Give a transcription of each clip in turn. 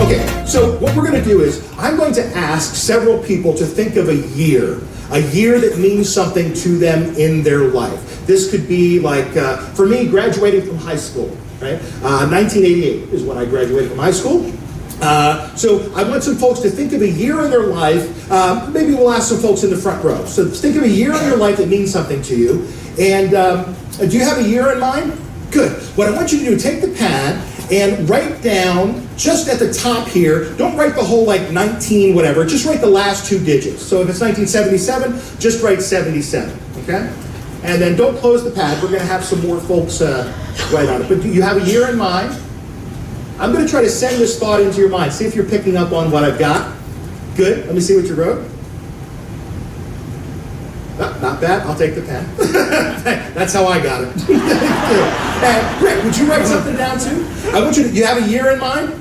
Okay, so what we're going to do is I'm going to ask several people to think of a year that means something to them in their life. This could be like, for me, graduating from high school, right? 1988 is when I graduated from high school. So I want some folks to think of a year in their life. Maybe we'll ask some folks in the front row. So think of a year in your life that means something to you. And do you have a year in mind? Good. What I want you to do, take the pad and write down just at the top here, don't write the whole like 19 whatever, just write the last two digits. So if it's 1977, just write 77, okay? And then don't close the pad. We're going to have some more folks write on it. But do you have a year in mind? I'm going to try to send this thought into your mind. See if you're picking up on what I've got. Good. Let me see what you wrote. Not bad. I'll take the pen. That's how I got it. Rick, would you write something down too? I want you to, you have a year in mind?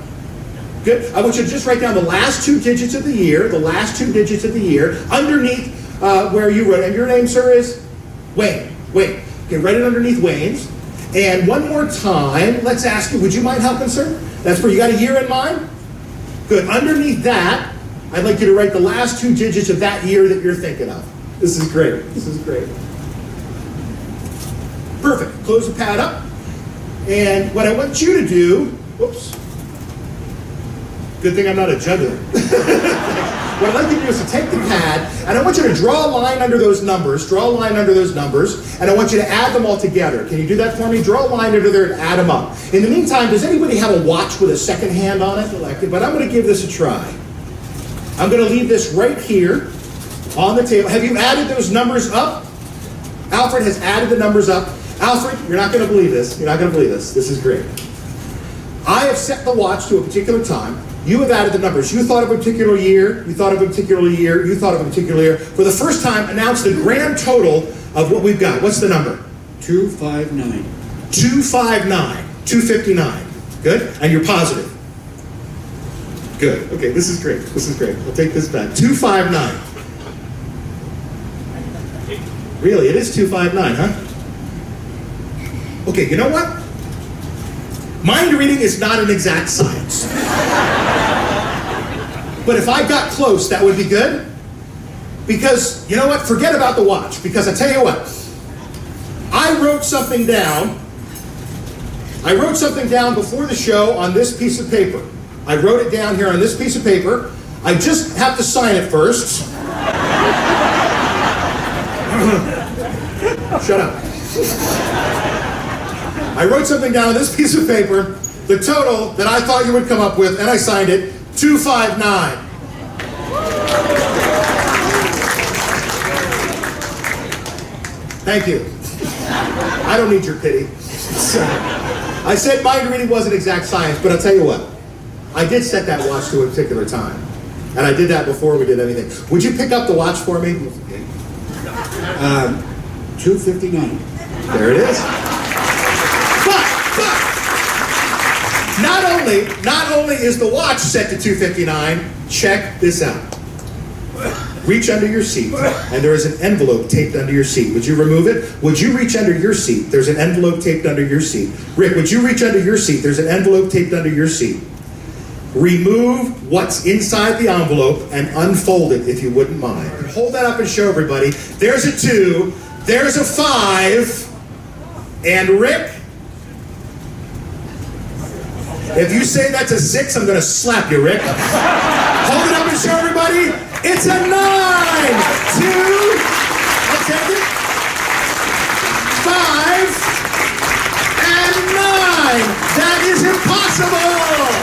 Good. I want you to just write down the last two digits of the year, underneath where you wrote, and your name, sir, is Wayne. Wayne. Okay, write it underneath Wayne's. And one more time, let's ask you, would you mind helping, sir? That's where you got a year in mind? Good. Underneath that, I'd like you to write the last two digits of that year that you're thinking of. This is great. This is great. Perfect. Close the pad up. And what I want you to do, whoops. Good thing I'm not a juggler. What I'd like you to do is to take the pad, and I want you to draw a line under those numbers, and I want you to add them all together. Can you do that for me? Draw a line under there and add them up. In the meantime, does anybody have a watch with a second hand on it? But I'm going to give this a try. I'm going to leave this right here on the table. Have you added those numbers up? Alfred has added the numbers up. Alfred, you're not going to believe this. You're not going to believe this. This is great. I have set the watch to a particular time. You have added the numbers. You thought of a particular year. You thought of a particular year. You thought of a particular year. For the first time, announce the grand total of what we've got. What's the number? 259. 259. 259. Good? And you're positive. Good. Okay, this is great. This is great. We'll take this back. 259. Really, it is 259, huh? Okay, you know what? Mind reading is not an exact science. But if I got close, that would be good. Because, you know what? Forget about the watch. Because I tell you what, I wrote something down. I wrote something down before the show on this piece of paper. I wrote it down here on this piece of paper. I just have to sign it first. Shut up. I wrote something down on this piece of paper, the total that I thought you would come up with, and I signed it, 259. Thank you. I don't need your pity. I said mind reading wasn't exact science, but I'll tell you what. I did set that watch to a particular time. And I did that before we did anything. Would you pick up the watch for me? 259. There it is. But not only is the watch set to 259, check this out. Reach under your seat, and there is an envelope taped under your seat. Would you remove it? Would you reach under your seat? There's an envelope taped under your seat. Rick, would you reach under your seat? There's an envelope taped under your seat. Remove what's inside the envelope and unfold it if you wouldn't mind. Hold that up and show everybody. There's a 2, there's a 5, and Rick, if you say that's a 6, I'm going to slap you, Rick. Hold it up and show everybody. It's a 9, 2, I'll take it, 5, and 9. That is impossible.